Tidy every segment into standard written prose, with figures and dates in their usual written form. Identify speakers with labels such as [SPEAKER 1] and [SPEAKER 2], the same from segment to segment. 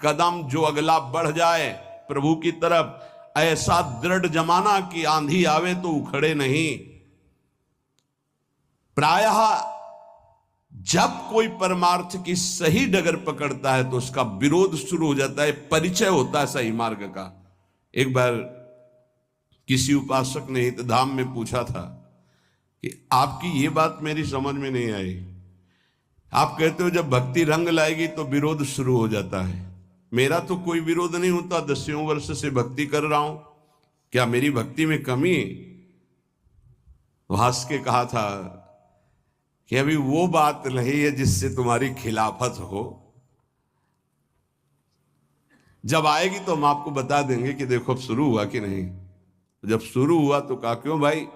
[SPEAKER 1] कदम जो अगला बढ़ जाए प्रभु की तरफ, ऐसा दृढ़ जमाना कि आंधी आवे तो उखड़े नहीं। प्रायः जब कोई परमार्थ की सही डगर पकड़ता है तो उसका विरोध शुरू हो जाता है, परिचय होता है सही मार्ग का। एक बार किसी उपासक ने हितधाम में पूछा था कि आपकी ये बात मेरी समझ में नहीं आई, आप कहते हो जब भक्ति रंग लाएगी तो विरोध शुरू हो जाता है। मेरा तो कोई विरोध नहीं होता, 10 वर्ष से भक्ति कर रहा हूं, क्या मेरी भक्ति में कमी है? तो हंस के कहा था कि अभी वो बात नहीं है जिससे तुम्हारी खिलाफत हो, जब आएगी तो हम आपको बता देंगे कि देखो अब शुरू हुआ कि नहीं। जब शुरू हुआ तो कहा क्यों भाई,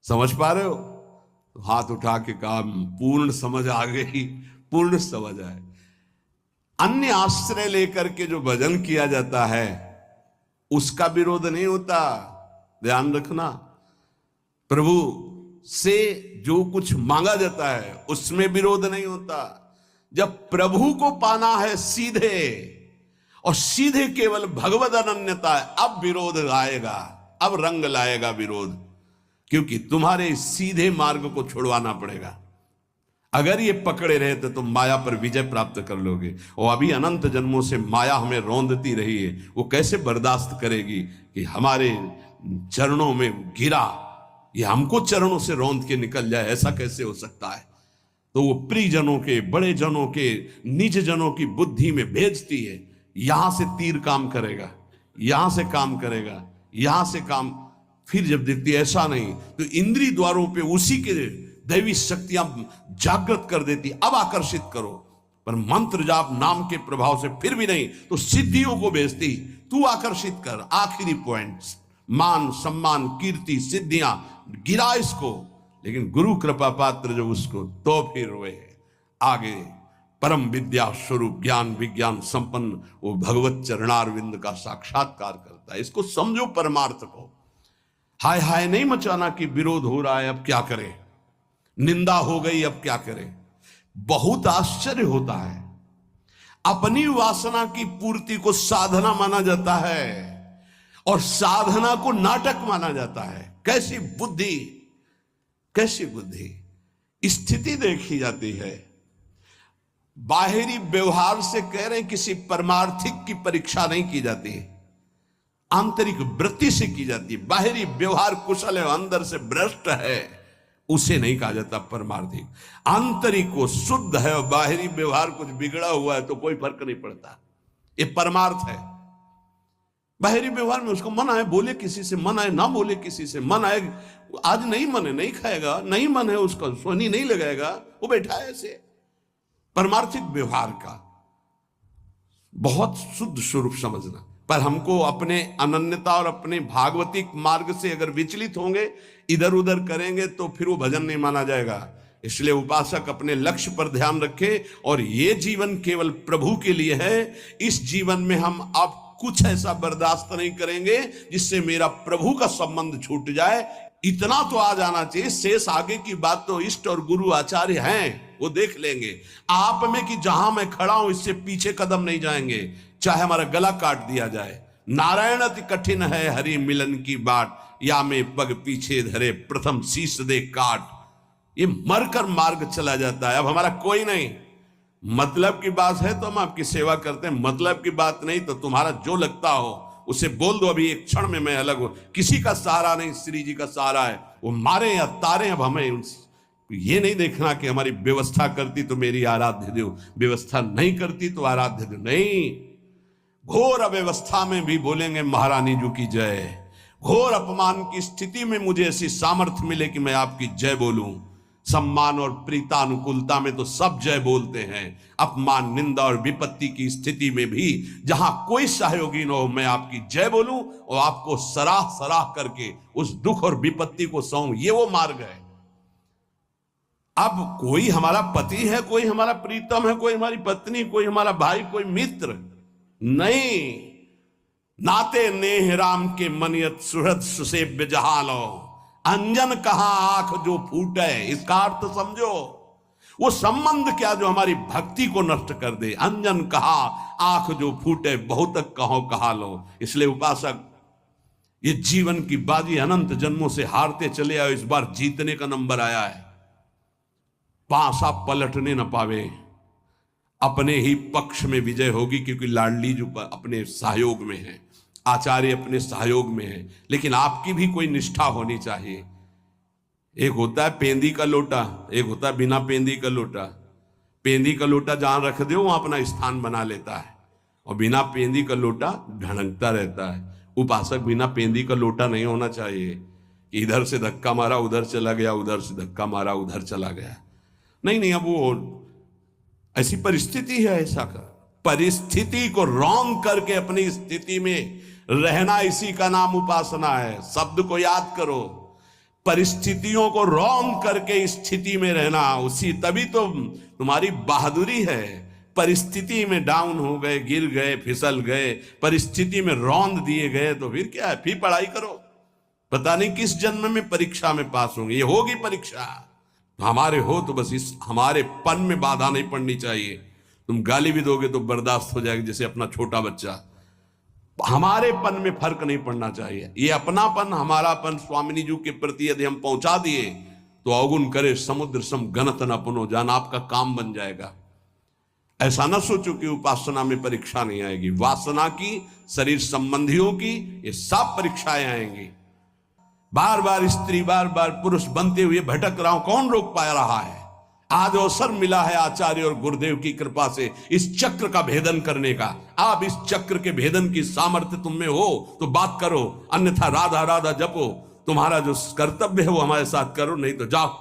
[SPEAKER 1] समझ पा रहे हो? तो हाथ उठा के कहा पूर्ण समझ आ गई, पूर्ण समझ आए। अन्य आश्रय लेकर के जो भजन किया जाता है उसका विरोध नहीं होता, ध्यान रखना। प्रभु से जो कुछ मांगा जाता है उसमें विरोध नहीं होता। जब प्रभु को पाना है सीधे और सीधे केवल भगवद अनन्यता है, अब विरोध आएगा, अब रंग लाएगा विरोध, क्योंकि तुम्हारे सीधे मार्ग को छुड़वाना पड़ेगा। अगर ये पकड़े रहे तो तुम माया पर विजय प्राप्त कर लोगे। और अभी अनंत जन्मों से माया हमें रौंदती रही है, वो कैसे बर्दाश्त करेगी कि हमारे चरणों में गिरा, ये हमको चरणों से रौंद के निकल जाए, ऐसा कैसे हो सकता है? तो वो प्रियजनों के, बड़े जनों के, निज जनों की बुद्धि में भेजती है, यहां से तीर काम करेगा, यहां से काम करेगा, यहां से काम। फिर जब देखती है ऐसा नहीं तो इंद्रिय द्वारों पे उसी के दैवी शक्तियां जागृत कर देती, अब आकर्षित करो। पर मंत्र जाप नाम के प्रभाव से फिर भी नहीं तो सिद्धियों को भेजती, तू आकर्षित कर। आखिरी पॉइंट, मान सम्मान कीर्ति सिद्धियां, गिरा इसको। लेकिन गुरु कृपा पात्र जो उसको, तो फिर वे आगे परम विद्या स्वरूप ज्ञान विज्ञान संपन्न वो भगवत चरणारविंद का साक्षात्कार करता है। इसको समझो परमार्थ को। हाय हाय नहीं मचाना कि विरोध हो रहा है अब क्या करें, निंदा हो गई अब क्या करें। बहुत आश्चर्य होता है, अपनी वासना की पूर्ति को साधना माना जाता है और साधना को नाटक माना जाता है। कैसी बुद्धि, कैसी बुद्धि। स्थिति देखी जाती है, बाहरी व्यवहार से कह रहे हैं किसी परमार्थिक की परीक्षा नहीं की जाती, आंतरिक वृत्ति से की जाती है। बाहरी व्यवहार कुशल है, अंदर से भ्रष्ट है, उसे नहीं कहा जाता परमार्थिक। आंतरिक वो शुद्ध है और बाहरी व्यवहार कुछ बिगड़ा हुआ है तो कोई फर्क नहीं पड़ता, ये परमार्थ है। बाहरी व्यवहार में उसको मन आए बोले किसी से, मन आए ना बोले किसी से, मन आए आज नहीं मन है नहीं खाएगा, नहीं मन है उसका सोनी नहीं लगाएगा, वो बैठा है ऐसे। परमार्थिक व्यवहार का बहुत शुद्ध स्वरूप समझना। पर हमको अपने अनन्यता और अपने भागवतिक मार्ग से अगर विचलित होंगे, इधर उधर करेंगे तो फिर वो भजन नहीं माना जाएगा। इसलिए उपासक अपने लक्ष्य पर ध्यान रखे और ये जीवन केवल प्रभु के लिए है। इस जीवन में हम अब कुछ ऐसा बर्दाश्त नहीं करेंगे जिससे मेरा प्रभु का संबंध छूट जाए। इतना तो आ जाना चाहिए, शेष आगे की बात तो इष्ट और गुरु आचार्य हैं, वो देख लेंगे। आप में कि जहां मैं खड़ा हूं इससे पीछे कदम नहीं जाएंगे, चाहे हमारा गला काट दिया जाए। नारायण अति कठिन है हरि मिलन की बाट, या में पग पीछे धरे प्रथम शीश दे काट। ये मरकर मार्ग चला जाता है, अब हमारा कोई नहीं। मतलब की बात है तो हम आपकी सेवा करते हैं, मतलब की बात नहीं तो तुम्हारा जो लगता हो उसे बोल दो, अभी एक क्षण में मैं अलग हूं। किसी का सहारा नहीं, श्री जी का सहारा है, वो मारे या तारे। अब हमें ये नहीं देखना कि हमारी व्यवस्था करती तो मेरी आराध्य दो, व्यवस्था नहीं करती तो आराध्य दो, नहीं। घोर अव्यवस्था में भी बोलेंगे महारानी जी की जय। घोर अपमान की स्थिति में मुझे ऐसी सामर्थ्य मिले कि मैं आपकी जय बोलूं। सम्मान और प्रीतानुकूलता में तो सब जय बोलते हैं, अपमान निंदा और विपत्ति की स्थिति में भी जहां कोई सहयोगी न हो मैं आपकी जय बोलूं और आपको सराह सराह करके उस दुख और विपत्ति को सहूं, ये वो मार्ग है। अब कोई हमारा पति है, कोई हमारा प्रीतम है, कोई हमारी पत्नी, कोई हमारा भाई, कोई मित्र नहीं। नाते नेह राम के मनियत सुहृद सुसेव्य जहां लो, अंजन कहां आंख जो फूटे, इसका अर्थ समझो। वो संबंध क्या जो हमारी भक्ति को नष्ट कर दे। अंजन कहा आंख जो फूटे बहुत कहो कहा लो। इसलिए उपासक, ये जीवन की बाजी अनंत जन्मों से हारते चले आए, इस बार जीतने का नंबर आया है। पासा पलटने न पावे, अपने ही पक्ष में विजय होगी, क्योंकि लाडली जो अपने सहयोग में है, आचार्य अपने सहयोग में है। लेकिन आपकी भी कोई निष्ठा होनी चाहिए। एक होता है पेंदी का लोटा, एक होता है बिना पेंदी का लोटा। पेंदी का लोटा जहां रख दो वहां अपना स्थान बना लेता है, और बिना पेंदी का लोटा ढड़कता रहता है। उपासक बिना पेंदी का लोटा नहीं होना चाहिए, इधर से धक्का मारा उधर चला गया, उधर से धक्का मारा उधर चला गया। नहीं, अब वो ऐसी परिस्थिति है। ऐसा कर परिस्थिति को रॉन्ग करके अपनी स्थिति में रहना, इसी का नाम उपासना है। शब्द को याद करो, परिस्थितियों को रॉन्ग करके स्थिति में रहना, उसी तभी तो तुम्हारी बहादुरी है। परिस्थिति में डाउन हो गए, गिर गए, फिसल गए, परिस्थिति में रौंद दिए गए, तो फिर क्या है, फिर पढ़ाई करो। पता नहीं किस जन्म में परीक्षा में पास होंगे। ये होगी परीक्षा, हमारे हो तो बस इस हमारे पन में बाधा नहीं पड़नी चाहिए। तुम गाली भी दोगे तो बर्दाश्त हो जाएगी, जैसे अपना छोटा बच्चा। हमारे पन में फर्क नहीं पड़ना चाहिए। ये अपनापन, हमारापन स्वामिनी जी के प्रति यदि हम पहुंचा दिए तो अवगुण करे समुद्र सम गणत न पुनो, जान आपका काम बन जाएगा। ऐसा ना सोचो कि उपासना में परीक्षा नहीं आएगी। वासना की, शरीर संबंधियों की, ये सब परीक्षाएं आएंगी। बार बार स्त्री, बार बार पुरुष बनते हुए भटक रहा हूं, कौन रोक पा रहा है? आज अवसर मिला है आचार्य और गुरुदेव की कृपा से इस चक्र का भेदन करने का। आप इस चक्र के भेदन की सामर्थ्य तुम में हो तो बात करो, अन्यथा राधा राधा जपो। तुम्हारा जो कर्तव्य है वो हमारे साथ करो, नहीं तो जाओ।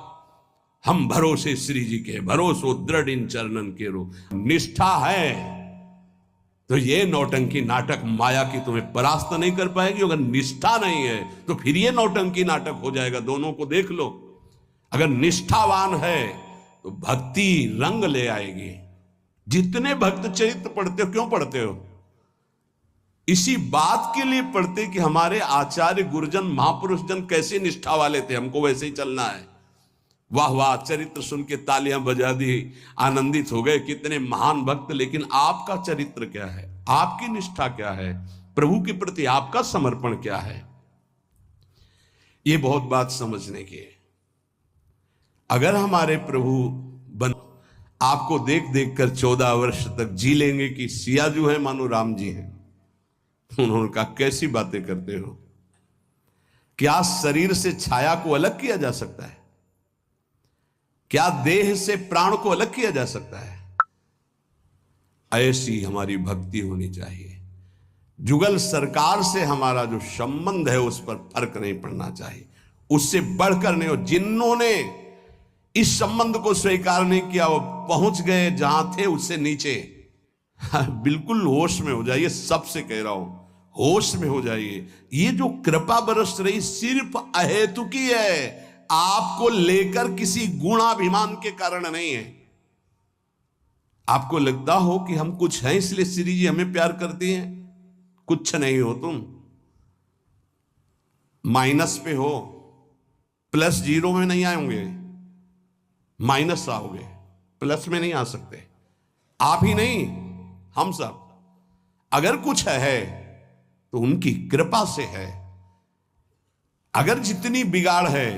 [SPEAKER 1] हम भरोसे श्री जी के, भरोसो दृढ़ इन चरणन के रो। निष्ठा है तो ये नौटंकी नाटक माया की तुम्हें परास्त नहीं कर पाएगी। अगर निष्ठा नहीं है तो फिर ये नौटंकी नाटक हो जाएगा। दोनों को देख लो। अगर निष्ठावान है तो भक्ति रंग ले आएगी। जितने भक्त चरित्र पढ़ते हो, क्यों पढ़ते हो? इसी बात के लिए पढ़ते कि हमारे आचार्य गुरुजन महापुरुष जन कैसे निष्ठा वाले थे, हमको वैसे ही चलना है। वाह वाह, चरित्र सुन के तालियां बजा दी, आनंदित हो गए, कितने महान भक्त। लेकिन आपका चरित्र क्या है? आपकी निष्ठा क्या है? प्रभु के प्रति आपका समर्पण क्या है? ये बहुत बात समझने की है। अगर हमारे प्रभु बन आपको देख देख कर 14 वर्ष तक जी लेंगे कि सिया जो है मानो राम जी हैं, उन्होंने कहा कैसी बातें करते हो? क्या शरीर से छाया को अलग किया जा सकता है? क्या देह से प्राण को अलग किया जा सकता है? ऐसी हमारी भक्ति होनी चाहिए। जुगल सरकार से हमारा जो संबंध है उस पर फर्क नहीं पड़ना चाहिए, उससे बढ़कर नहीं हो। जिन्होंने इस संबंध को स्वीकार नहीं किया वो पहुंच गए जहां थे उससे नीचे। बिल्कुल होश में हो जाइए, सबसे कह रहा हूं, होश में हो जाइए। ये जो कृपा बरस रही सिर्फ अहेतुकी है, आपको लेकर किसी गुणाभिमान के कारण नहीं है। आपको लगता हो कि हम कुछ हैं इसलिए श्री जी हमें प्यार करती हैं, कुछ नहीं हो। तुम माइनस पे हो, प्लस जीरो में नहीं आएंगे, माइनस आओगे, प्लस में नहीं आ सकते। आप ही नहीं, हम सब। अगर कुछ है तो उनकी कृपा से है। अगर जितनी बिगाड़ है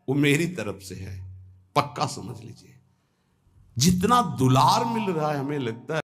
[SPEAKER 1] वो मेरी तरफ से है, पक्का समझ लीजिए। जितना दुलार मिल रहा है हमें लगता